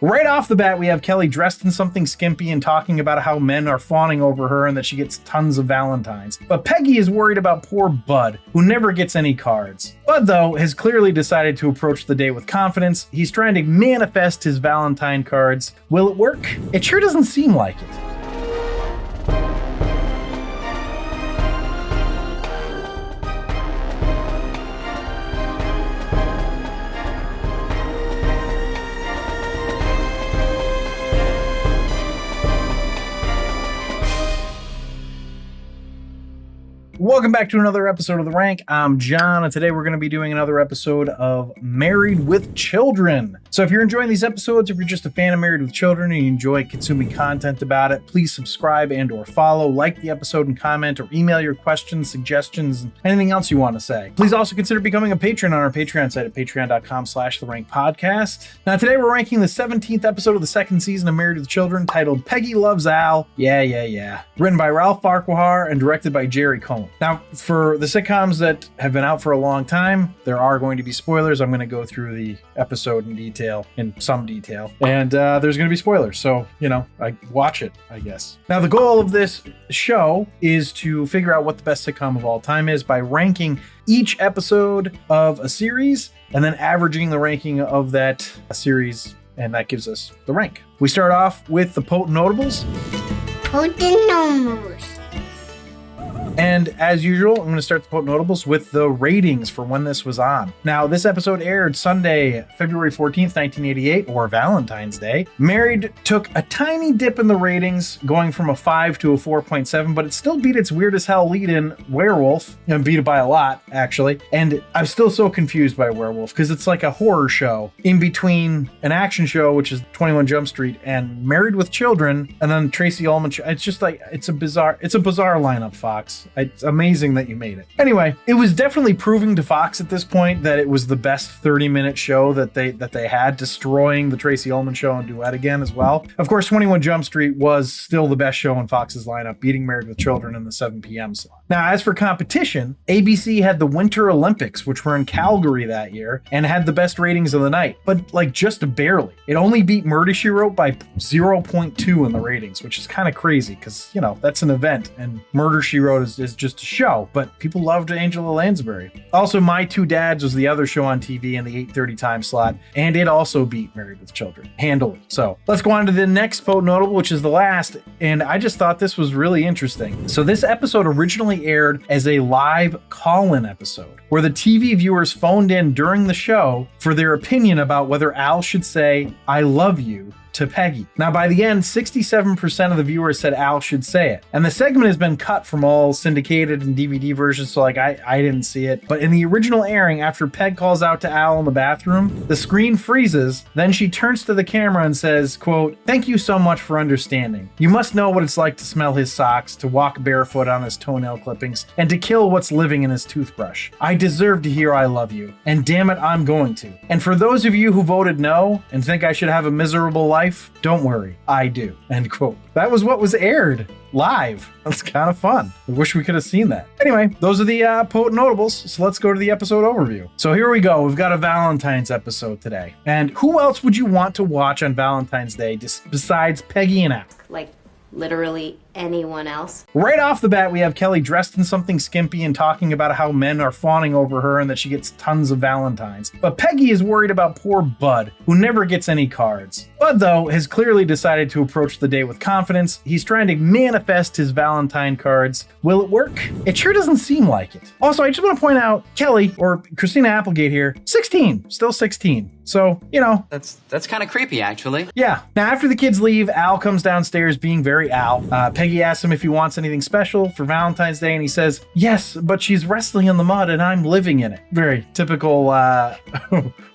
Right off the bat, we have Kelly dressed in something skimpy and talking about how men are fawning over her and that she gets tons of Valentines. But Peggy is worried about poor Bud, who never gets any cards. Bud, though, has clearly decided to approach the day with confidence. He's trying to manifest his Valentine cards. Will it work? It sure doesn't seem like it. Welcome back to another episode of The Rank. I'm John, and today we're going to be doing another episode of Married with Children. So if you're enjoying these episodes, if you're just a fan of Married with Children and you enjoy consuming content about it, please subscribe and or follow, like the episode and comment, or email your questions, suggestions, and anything else you want to say. Please also consider becoming a patron on our Patreon site at patreon.com/TheRankPodcast. Now today we're ranking the 17th episode of the second season of Married with Children, titled Peggy Loves Al. Yeah. Written by Ralph Farquhar and directed by Jerry Cohen. Now, for the sitcoms that have been out for a long time, there are going to be spoilers. I'm going to go through the episode in some detail. And there's going to be spoilers. So, watch it, I guess. Now, the goal of this show is to figure out what the best sitcom of all time is by ranking each episode of a series and then averaging the ranking of that series. And that gives us the rank. We start off with the Potent Notables. And as usual, I'm going to start the Potent Notables with the ratings for when this was on. Now, this episode aired Sunday, February 14th, 1988, or Valentine's Day. Married took a tiny dip in the ratings, going from a 5 to a 4.7, but it still beat its weird as hell lead-in, Werewolf, and beat it by a lot, actually. And I'm still so confused by Werewolf, because it's like a horror show in between an action show, which is 21 Jump Street, and Married with Children, and then Tracy Ullman. It's just like, it's a bizarre lineup, Fox. It's amazing that you made it. Anyway, it was definitely proving to Fox at this point that it was the best 30-minute show that they had, destroying the Tracy Ullman Show and Duet again as well. Of course, 21 Jump Street was still the best show in Fox's lineup, beating Married with Children in the 7 p.m. slot. Now, as for competition, ABC had the Winter Olympics, which were in Calgary that year, and had the best ratings of the night, but just barely. It only beat Murder, She Wrote by 0.2 in the ratings, which is kind of crazy because, that's an event, and Murder, She Wrote is just a show, but people loved Angela Lansbury. Also, My Two Dads was the other show on TV in the 8:30 time slot, and it also beat Married with Children handily. So let's go on to the next Potent Notable, which is the last, and I just thought this was really interesting. So this episode originally aired as a live call-in episode, where the TV viewers phoned in during the show for their opinion about whether Al should say, "I love you," to Peggy. Now, by the end, 67% of the viewers said Al should say it. And the segment has been cut from all syndicated and DVD versions, so I didn't see it. But in the original airing, after Peg calls out to Al in the bathroom, the screen freezes, then she turns to the camera and says, quote, "Thank you so much for understanding. You must know what it's like to smell his socks, to walk barefoot on his toenail clippings, and to kill what's living in his toothbrush. I deserve to hear I love you, and damn it, I'm going to. And for those of you who voted no and think I should have a miserable life, don't worry, I do." End quote. That was what was aired live. That's kind of fun. I wish we could have seen that. Anyway, those are the Potent Notables, so let's go to the episode overview. So here we go. We've got a Valentine's episode today. And who else would you want to watch on Valentine's Day besides Peggy and Al? Like, literally anyone else. Right off the bat, we have Kelly dressed in something skimpy and talking about how men are fawning over her and that she gets tons of Valentines. But Peggy is worried about poor Bud, who never gets any cards. Bud, though, has clearly decided to approach the day with confidence. He's trying to manifest his Valentine cards. Will it work? It sure doesn't seem like it. Also, I just want to point out, Kelly, or Christina Applegate here, 16, still 16. So, That's kind of creepy, actually. Yeah. Now, after the kids leave, Al comes downstairs being very Al. Peggy asks him if he wants anything special for Valentine's Day, and he says, yes, but she's wrestling in the mud and I'm living in it. Very typical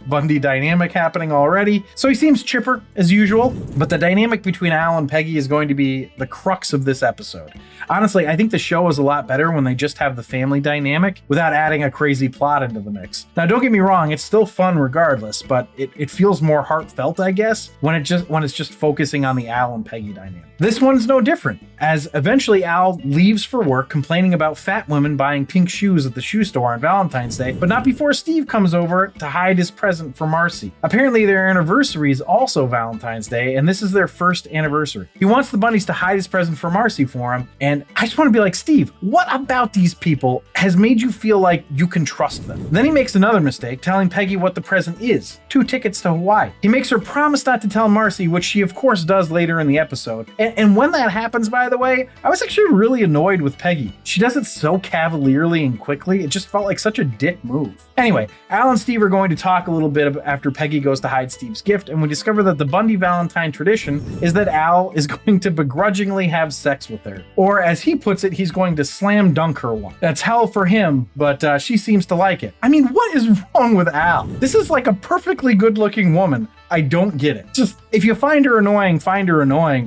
Bundy dynamic happening already. So he seems chipper as usual, but the dynamic between Al and Peggy is going to be the crux of this episode. Honestly, I think the show is a lot better when they just have the family dynamic without adding a crazy plot into the mix. Now, don't get me wrong, it's still fun regardless, but it feels more heartfelt, I guess, when it's just focusing on the Al and Peggy dynamic. This one's no different, as eventually Al leaves for work complaining about fat women buying pink shoes at the shoe store on Valentine's Day, but not before Steve comes over to hide his present present for Marcy. Apparently their anniversary is also Valentine's Day, and this is their first anniversary. He wants the Bundys to hide his present for Marcy for him, and I just want to be like, Steve, what about these people has made you feel like you can trust them? Then he makes another mistake, telling Peggy what the present is: 2 tickets to Hawaii. He makes her promise not to tell Marcy, which she of course does later in the episode. And when that happens, by the way, I was actually really annoyed with Peggy. She does it so cavalierly and quickly, it just felt like such a dick move. Anyway, Al and Steve are going to talk a little bit after Peggy goes to hide Steve's gift, and we discover that the Bundy Valentine tradition is that Al is going to begrudgingly have sex with her. Or as he puts it, he's going to slam dunk her one. That's hell for him, but she seems to like it. I mean, what is wrong with Al? This is like a perfectly good-looking woman. I don't get it. Just, if you find her annoying,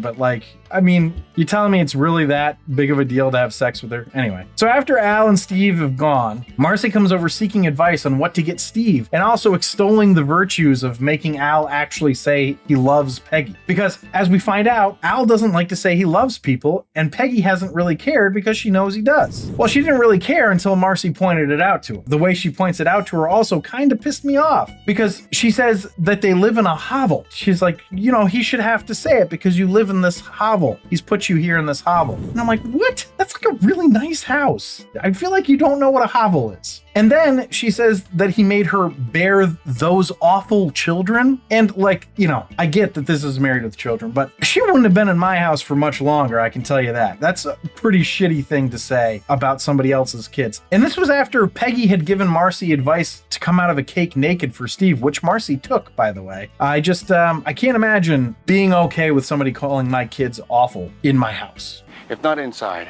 but like, I mean, you telling me it's really that big of a deal to have sex with her? Anyway, so after Al and Steve have gone, Marcy comes over seeking advice on what to get Steve, and also extolling the virtues of making Al actually say he loves Peggy. Because as we find out, Al doesn't like to say he loves people, and Peggy hasn't really cared because she knows he does. Well, she didn't really care until Marcy pointed it out to her. The way she points it out to her also kind of pissed me off, because she says that they live in a hovel. She's like, you know, he should have to say it because you live in this hovel. He's put you here in this hovel. And I'm like, what? That's like a really nice house. I feel like you don't know what a hovel is. And then she says that he made her bear those awful children. And like, you know, I get that this is Married with Children, but she wouldn't have been in my house for much longer, I can tell you that. That's a pretty shitty thing to say about somebody else's kids. And this was after Peggy had given Marcy advice to come out of a cake naked for Steve, which Marcy took, by the way. I can't imagine being okay with somebody calling my kids awful in my house. If not inside,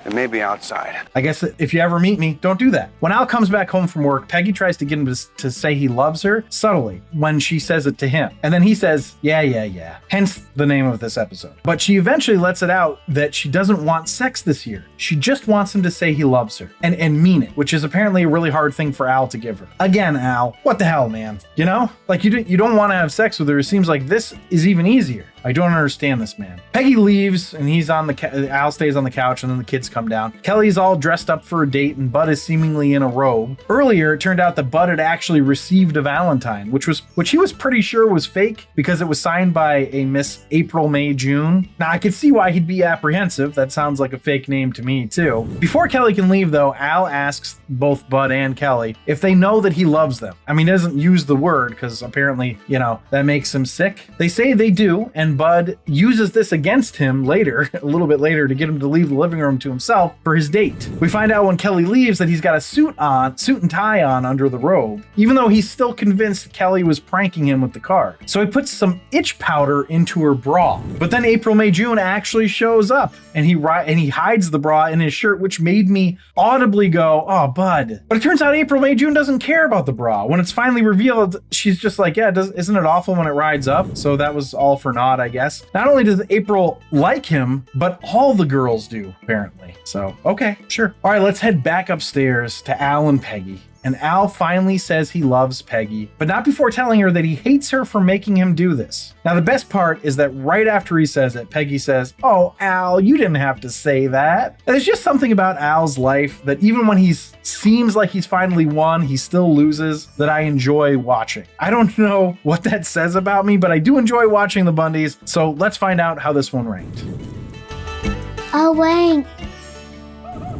then maybe outside. I guess if you ever meet me, don't do that. When Al comes back home from work, Peggy tries to get him to say he loves her subtly when she says it to him. And then he says, yeah. Hence the name of this episode. But she eventually lets it out that she doesn't want sex this year. She just wants him to say he loves her and mean it, which is apparently a really hard thing for Al to give her. Again, Al, what the hell, man? You know, like you don't want to have sex with her. It seems like this is even easier. I don't understand this man. Peggy leaves and he's on Al stays on the couch, and then the kids come down. Kelly's all dressed up for a date and Bud is seemingly in a robe. Earlier, it turned out that Bud had actually received a Valentine, which he was pretty sure was fake because it was signed by a Miss April, May, June. Now I could see why he'd be apprehensive. That sounds like a fake name to me too. Before Kelly can leave though, Al asks both Bud and Kelly if they know that he loves them. I mean, he doesn't use the word because apparently, you know, that makes him sick. They say they do, and Bud uses this against him later, a little bit later, to get him to leave the living room to himself for his date. We find out when Kelly leaves that he's got a suit and tie on under the robe, even though he's still convinced Kelly was pranking him with the card. So he puts some itch powder into her bra. But then April, May, June actually shows up, and he hides the bra in his shirt, which made me audibly go, oh, Bud. But it turns out April, May, June doesn't care about the bra. When it's finally revealed, she's just like, yeah, isn't it awful when it rides up? So that was all for naught, I guess. Not only does April like him, but all the girls do, apparently. So, okay, sure. All right, let's head back upstairs to Al and Peggy. And Al finally says he loves Peggy, but not before telling her that he hates her for making him do this. Now, the best part is that right after he says it, Peggy says, oh, Al, you didn't have to say that. There's just something about Al's life that even when he seems like he's finally won, he still loses, that I enjoy watching. I don't know what that says about me, but I do enjoy watching the Bundys. So let's find out how this one ranked. Oh, rank.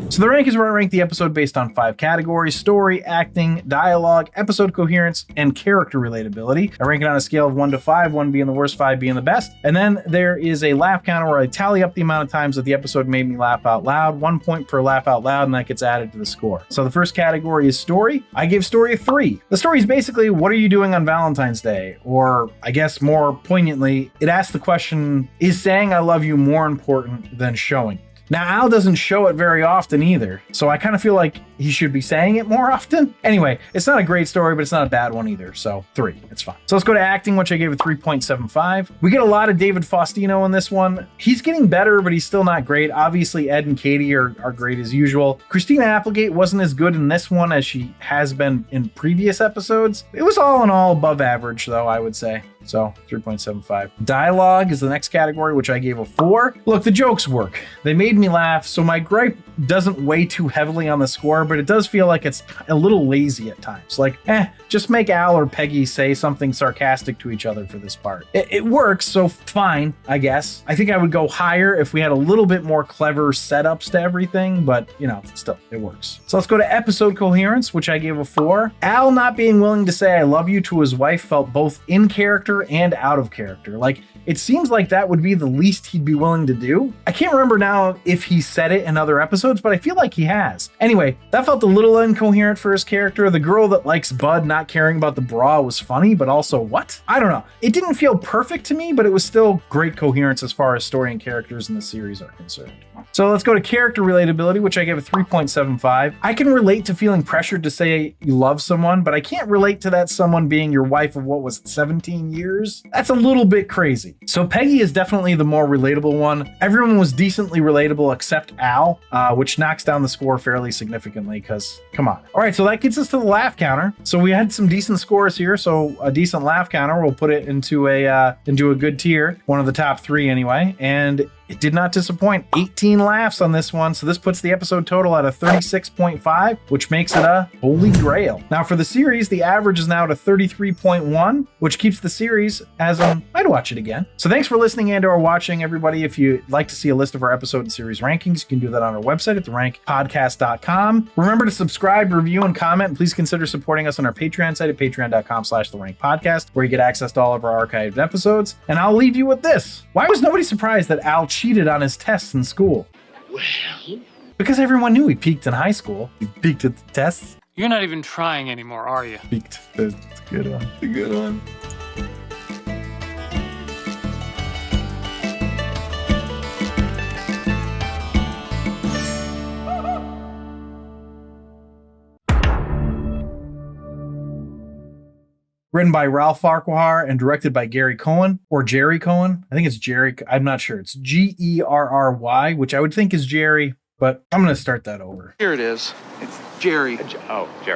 So the rank is where I rank the episode based on 5 categories: story, acting, dialogue, episode coherence, and character relatability. I rank it on a scale of 1 to 5, 1 being the worst, 5 being the best. And then there is a laugh counter where I tally up the amount of times that the episode made me laugh out loud, 1 point per laugh out loud, and that gets added to the score. So the first category is story. I gave story a 3. The story is basically, what are you doing on Valentine's Day? Or I guess more poignantly, it asks the question, is saying I love you more important than showing it? Now, Al doesn't show it very often either, so I kind of feel like he should be saying it more often. Anyway, it's not a great story, but it's not a bad one either, so 3, it's fine. So let's go to acting, which I gave a 3.75. We get a lot of David Faustino in this one. He's getting better, but he's still not great. Obviously, Ed and Katie are great as usual. Christina Applegate wasn't as good in this one as she has been in previous episodes. It was all in all above average, though, I would say. So 3.75. Dialogue is the next category, which I gave a 4. Look, the jokes work. They made me laugh, so my gripe doesn't weigh too heavily on the score, but it does feel like it's a little lazy at times. Like, just make Al or Peggy say something sarcastic to each other for this part. It works, so fine, I guess. I think I would go higher if we had a little bit more clever setups to everything, but, you know, still, it works. So let's go to episode coherence, which I gave a 4. Al not being willing to say I love you to his wife felt both in character and out of character. Like, it seems like that would be the least he'd be willing to do. I can't remember now if he said it in other episodes, but I feel like he has. Anyway, that felt a little incoherent for his character. The girl that likes Bud not caring about the bra was funny, but also what? I don't know. It didn't feel perfect to me, but it was still great coherence as far as story and characters in the series are concerned. So let's go to character relatability, which I gave a 3.75. I can relate to feeling pressured to say you love someone, but I can't relate to that someone being your wife of what was it, 17 years? That's a little bit crazy. So Peggy is definitely the more relatable one. Everyone was decently relatable except Al, which knocks down the score fairly significantly because, come on. All right, so that gets us to the laugh counter. So we had some decent scores here. So a decent laugh counter, we'll put it into a good tier, one of the top 3 anyway. And it did not disappoint. 18 laughs on this one. So this puts the episode total at a 36.5, which makes it a holy grail. Now for the series, the average is now at a 33.1, which keeps the series as I'd watch it again. So thanks for listening and or watching, everybody. If you'd like to see a list of our episode and series rankings, you can do that on our website at therankpodcast.com. Remember to subscribe, review, and comment. And please consider supporting us on our Patreon site at patreon.com/therankpodcast, where you get access to all of our archived episodes. And I'll leave you with this. Why was nobody surprised that Al cheated on his tests in school? Well, Because everyone knew he peaked in high school. He peaked at the tests. you're not even trying anymore, are you? Peaked. That's a good one. A good one. Written by Ralph Farquhar and directed by Gary Cohen, or Jerry Cohen. I think it's Jerry. I'm not sure. It's Gerry, which I would think is Jerry, but I'm going to start that over. Here it is. It's Jerry. Oh, Jerry.